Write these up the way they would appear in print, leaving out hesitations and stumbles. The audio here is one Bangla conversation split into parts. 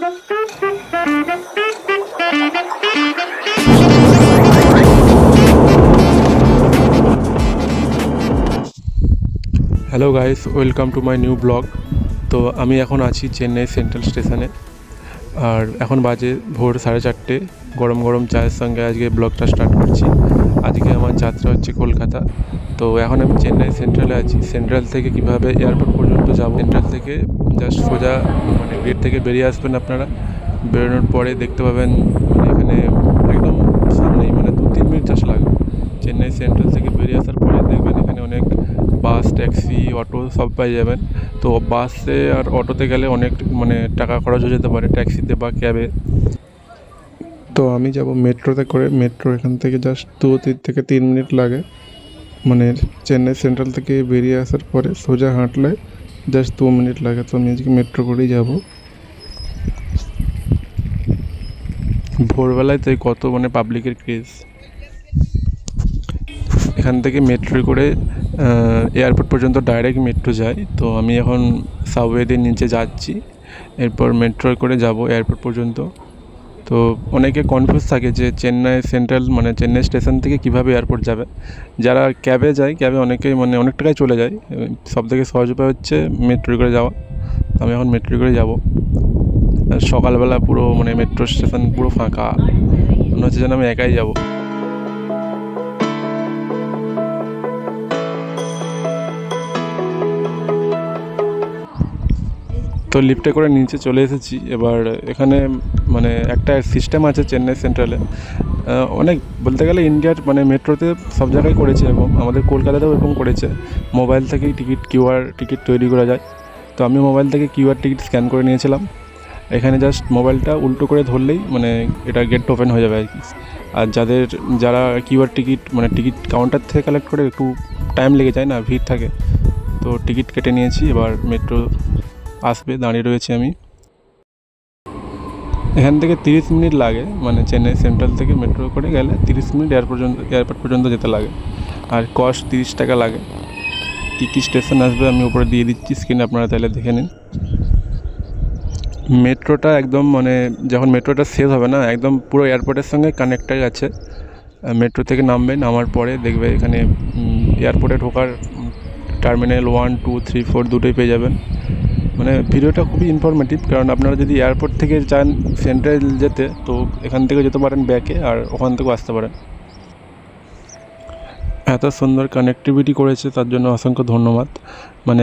Hello guys, welcome to my new blog. তো আমি এখন আছি চেন্নাই সেন্ট্রাল স্টেশনে, আর এখন বাজে ভোর 4:30। গরম গরম চায়ের সঙ্গে আজকে ব্লগটা স্টার্ট করছি। আজকে আমার যাত্রা হচ্ছে কলকাতা। তো এখন আমি চেন্নাই সেন্ট্রালে আছি। সেন্ট্রাল থেকে কিভাবে এয়ারপোর্ট পর্যন্ত যাব, সেন্ট্রাল থেকে জাস্ট সোজা গেট থেকে বেরিয়ে আসবেন আপনারা। বেরোনোর পরে দেখতে পাবেন এখানে একদম সামনেই 2-3 মিনিট জাস্ট লাগবে। চেন্নাই সেন্ট্রাল থেকে বেরিয়ে আসার পরে দেখবেন এখানে অনেক বাস, ট্যাক্সি, অটো সব পাই যাবেন। তো বাসে আর অটোতে গেলে অনেক টাকা খরচ হয়ে যেতে পারে, ট্যাক্সিতে বা ক্যাবে। তো আমি যাব মেট্রোতে করে। মেট্রো এখান থেকে জাস্ট 2-3 মিনিট লাগে। চেন্নাই সেন্ট্রাল থেকে বেরিয়ে আসার পরে সোজা হাঁটলে জাস্ট 2 মিনিট লাগে। তো আমি আজকে মেট্রো করেই যাব। ভোরবেলায় তাই কত পাবলিকের ক্রেজ। এখান থেকে মেট্রো করে এয়ারপোর্ট পর্যন্ত ডাইরেক্ট মেট্রো যায়। তো আমি এখন সাবওয়ে দিয়ে নিচে যাচ্ছি, এরপর মেট্রো করে যাব এয়ারপোর্ট পর্যন্ত। তো অনেকে কনফিউজ থাকে যে চেন্নাই সেন্ট্রাল চেন্নাই স্টেশন থেকে কিভাবে এয়ারপোর্ট যাবে। যারা ক্যাবে যায়, ক্যাবে অনেকেই অনেক টাকায় চলে যায়। সবথেকে সহজ উপায় হচ্ছে মেট্রো করে যাওয়া। আমি এখন মেট্রো করে যাব। সকালবেলা পুরো মেট্রো স্টেশন পুরো ফাঁকা, মনে হচ্ছে যেন আমি একাই যাব। তো লিফটে করে নিচে চলে এসেছি। এবার এখানে একটা সিস্টেম আছে চেন্নাই সেন্ট্রালে। অনেক বলতে গেলে ইন্ডিয়ার মেট্রোতে সব জায়গায় করেছে, এবং আমাদের কলকাতাতেও এরকম করেছে। মোবাইল থেকেই কিউআর টিকিট তৈরি করা যায়। তো আমি মোবাইল থেকে কিউআর টিকিট স্ক্যান করে নিয়েছিলাম। এখানে জাস্ট মোবাইলটা উল্টো করে ধরলেই এটা গেট ওপেন হয়ে যাবে আর কি। আর যারা কিউআর টিকিট টিকিট কাউন্টার থেকে কালেক্ট করে একটু টাইম লেগে যায় না, ভিড় থাকে। তো টিকিট কেটে নিয়েছি, এবার মেট্রো আসবে, দাঁড়িয়ে রয়েছি আমি। এখান থেকে 30 মিনিট লাগে, চেন্নাই সেন্ট্রাল থেকে মেট্রো করে গেলে 30 মিনিট এয়ারপোর্ট পর্যন্ত যেতে লাগে। আর কস্ট 30 টাকা লাগে। কী কী স্টেশন আসবে আমি উপরে দিয়ে দিচ্ছি স্ক্রিনে, আপনারা তাহলে দেখে নিন। মেট্রোটা একদম যখন মেট্রোটা শেষ হবে না, একদম পুরো এয়ারপোর্টের সঙ্গে কানেক্টেড আছে। মেট্রো থেকে নামার পরে দেখবে এখানে এয়ারপোর্টে ঢোকার টার্মিনাল 1, 2, 3, 4 দুটোই পেয়ে যাবেন। ভিডিওটা খুবই ইনফরমেটিভ, কারণ আপনারা যদি এয়ারপোর্ট থেকে চান সেন্ট্রাল যেতে, তো এখান থেকে যেতে পারেন ব্যাকে, আর ওখান থেকেও আসতে পারেন। এত সুন্দর কানেক্টিভিটি করেছে, তার জন্য অসংখ্য ধন্যবাদ।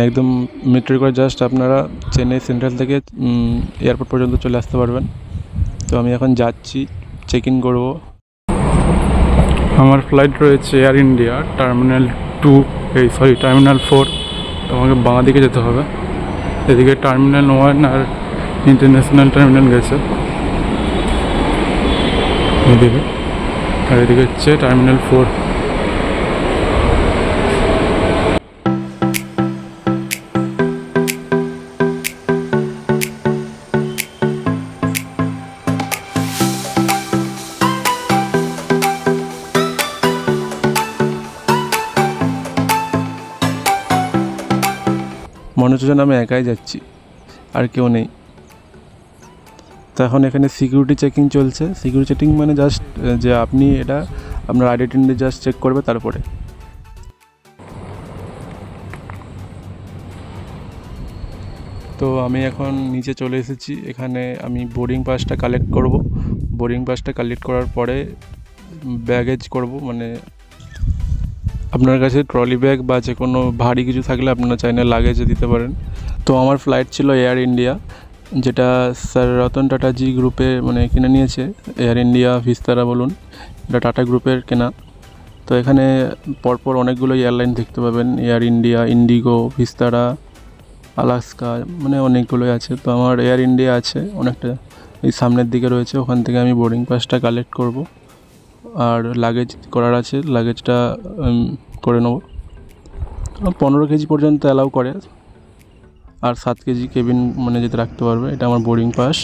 একদম মেট্রো করে জাস্ট আপনারা চেন্নাই সেন্ট্রাল থেকে এয়ারপোর্ট পর্যন্ত চলে আসতে পারবেন। তো আমি এখন যাচ্ছি, চেক ইন করবো। আমার ফ্লাইট রয়েছে এয়ার ইন্ডিয়া টার্মিনাল 4। তো আমাকে বাঁ দিকে যেতে হবে। এদিকে টার্মিনাল 1 আর ইন্টারন্যাশনাল টার্মিনাল গেছে এদিকে, আর এদিকে হচ্ছে টার্মিনাল 4। মনে হচ্ছে যেন আমি একাই যাচ্ছি, আর কেউ নেই। তো এখন এখানে সিকিউরিটি চেকিং চলছে। সিকিউরিটি চেকিং জাস্ট যে আপনি এটা আপনার আইডেন্টিটি জাস্ট চেক করবে তারপরে। তো আমি এখন নিচে চলে এসেছি। এখানে আমি বোর্ডিং পাসটা কালেক্ট করব। বোর্ডিং পাসটা কালেক্ট করার পরে ব্যাগেজ করব। আপনার কাছে ট্রলি ব্যাগ বা যে কোনো ভারী কিছু থাকলে আপনারা চাইলে লাগেজে দিতে পারেন। তো আমার ফ্লাইট ছিল এয়ার ইন্ডিয়া, যেটা স্যার রতন টাটাজি গ্রুপে কিনে নিয়েছে। এয়ার ইন্ডিয়া, ভিস্তারা বলুন, এটা টাটা গ্রুপের কেনা। তো এখানে পরপর অনেকগুলো এয়ারলাইন দেখতে পাবেন, air India, Indigo, Vistara, Alaska, অনেকগুলোই আছে। তো আমার এয়ার ইন্ডিয়া আছে অনেকটা, এই সামনের দিকে রয়েছে। ওখান থেকে আমি বোর্ডিং পাসটা কালেক্ট করব, আর লাগেজ করার আছে, লাগেজটা করে নেব। 15 কেজি পর্যন্ত অ্যালাউ করে, আর 7 কেজি কেবিন যেতে রাখতে পারবে। এটা আমার বোর্ডিং পাস।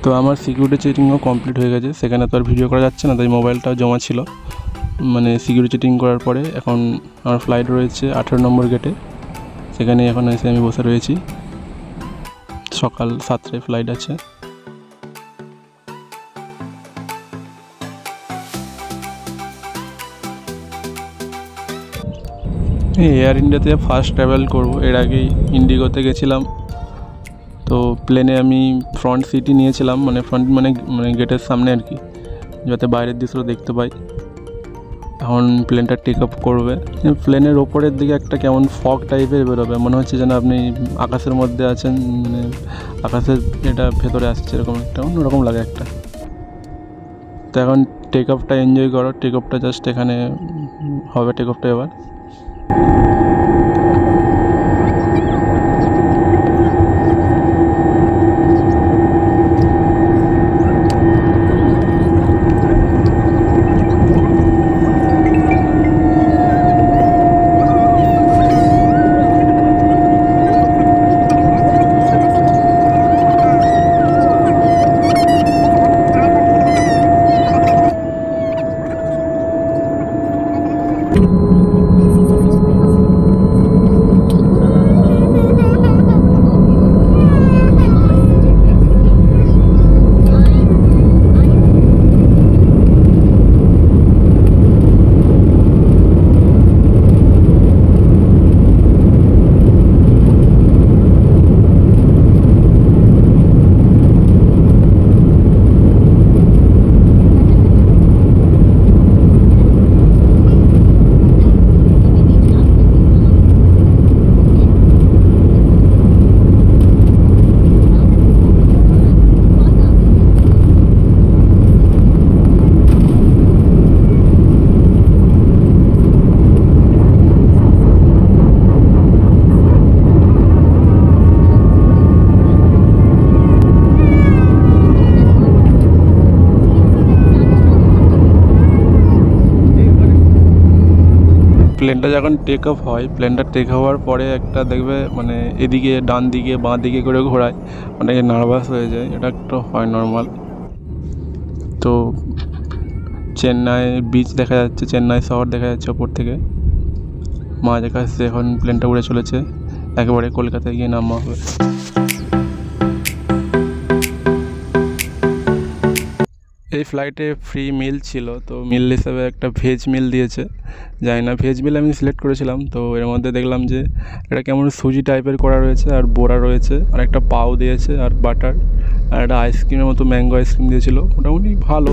তো আমার সিকিউরিটি চেকিংও কমপ্লিট হয়ে গেছে। সেখানে তো আর ভিডিও করা যাচ্ছে না, তাই মোবাইলটাও জমা ছিল। সিকিউরিটি চেকিং করার পরে এখন আমার ফ্লাইট রয়েছে 18 নম্বর গেটে। সেখানে এখন এসে আমি বসে রয়েছি। সকাল 7টায় ফ্লাইট আছে। এয়ার ইন্ডিয়াতে ফার্স্ট ট্রাভেল করব। এর আগেই ইন্ডিগোতে গেছিলাম, তো প্লেনে আমি ফ্রন্ট সিটই নিয়েছিলাম, মানে ফ্রন্ট মানে গেটের সামনে আর কি, যাতে বাইরের দৃশ্য দেখতে পাই। এখন প্লেনটা টেক আপ করবে, প্লেনের ওপরের দিকে একটা কেমন ফগ টাইপের বেরোবে, মনে হচ্ছে যেন আপনি আকাশের মধ্যে আছেন, মানে আকাশের এটা ভেতরে আসছে, এরকম একটা অন্যরকম লাগে একটা। তো এখন টেক আপটা এনজয় করো, টেক আপটা জাস্ট এখানে হবে, টেক আপটা এবার। প্লেনটা যখন টেক অফ হয়, প্লেনটা টেক হওয়ার পরে একটা দেখবে মানে এদিকে ডান দিকে বাঁ দিকে করে ঘোরায়, অনেকে নার্ভাস হয়ে যায়, এটা একটু হয় নর্মাল। তো চেন্নাই বিচ দেখা যাচ্ছে, চেন্নাই শহর দেখা যাচ্ছে ওপর থেকে, মাঝ আকাশে এখন প্লেনটা উড়ে চলেছে, একেবারে কলকাতায় গিয়ে নামা হবে। এই ফ্লাইটে ফ্রি মিল ছিল, তো মিল হিসেবে একটা ভেজ মিল দিয়েছে। জানি না, ভেজ মিল আমি সিলেক্ট করেছিলাম, তো এর মধ্যে দেখলাম যে এটা কেমন সুজি টাইপের করা রয়েছে, আর বোড়া রয়েছে, আর একটা পাও দিয়েছে, আর বাটার, আর একটা আইসক্রিমের মতো ম্যাঙ্গো আইসক্রিম দিয়েছিল, মোটামুটি ভালো।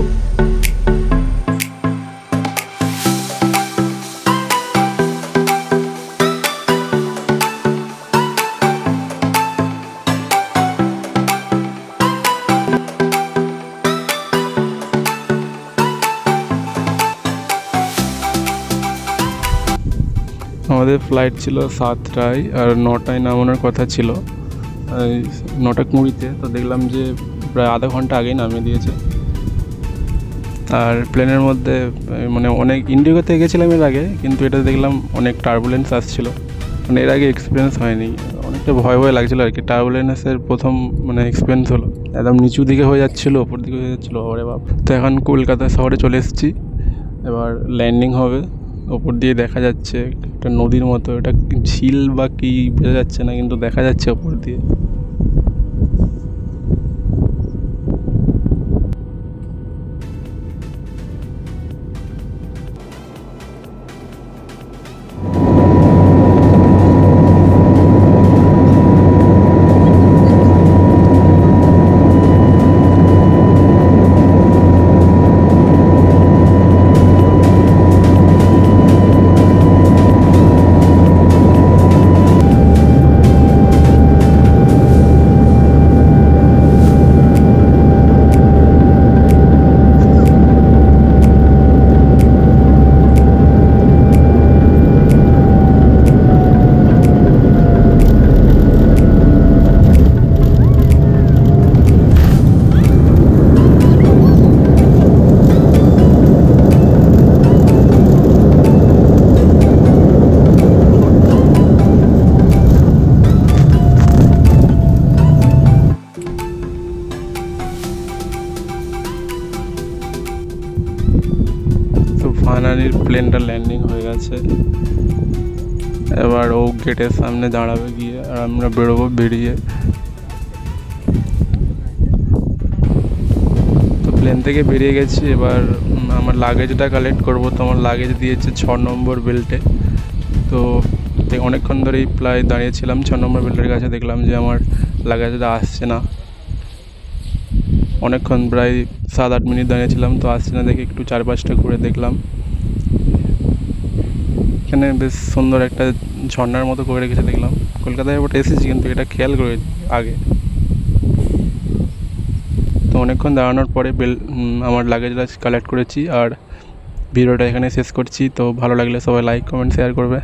আমাদের ফ্লাইট ছিল 7টায়, আর 9টায় নামানোর কথা ছিল, 9:20-তে। তো দেখলাম যে প্রায় আধা ঘন্টা আগেই নামিয়ে দিয়েছে। আর প্লেনের মধ্যে মানে অনেক, ইন্ডিগোতে গেছিলাম এর আগে, কিন্তু এটা দেখলাম অনেক টার্বুলেন্স আসছিল, মানে এর আগে এক্সপিরিয়েন্স হয়নি, অনেকটা ভয় ভয় লাগছিলো আর কি। টার্বুলেন্সের প্রথম মানে এক্সপিরিয়েন্স হলো, একদম নিচু দিকে হয়ে যাচ্ছিলো, ওপর দিকে হয়ে যাচ্ছিলো, ওরে বাপ। তো এখন কলকাতা শহরে চলে এসেছি, এবার ল্যান্ডিং হবে। ওপর দিয়ে দেখা যাচ্ছে একটা নদীর মতো, এটা ঝিল বা কি বোঝা যাচ্ছে না, কিন্তু দেখা যাচ্ছে ওপর দিয়ে। ফাইনালি প্লেনটা ল্যান্ডিং হয়ে গেছে, এবার ও গেটের সামনে দাঁড়াবে গিয়ে, আর আমরা বেরোবো। বেরিয়ে ট্রেন থেকে বেরিয়ে গেছি, এবার আমার লাগেজটা কালেক্ট করব। তো আমার লাগেজ দিয়েছে 6 নম্বর বেল্টে। তো অনেকক্ষণ ধরেই প্রায় দাঁড়িয়েছিলাম 6 নম্বর বেল্টের কাছে, দেখলাম যে আমার লাগেজটা আসছে না। অনেকক্ষণ প্রায় 7-8 মিনিট দাঁড়িয়েছিলাম, তো আসছে না দেখে একটু চারপাশটা ঘুরে দেখলাম। এখানে বেশ সুন্দর একটা ঝর্ণার মতো করে রেখেছে দেখলাম। কলকাতায় এবার এসেছি কিন্তু এটা খেয়াল করে আগে। তো অনেকক্ষণ দাঁড়ানোর পরে আমার লাগেজটা কালেক্ট করেছি। আর ভিডিওটা এখানে শেষ করছি। তো ভালো লাগলে সবাই লাইক, কমেন্ট, শেয়ার করবে।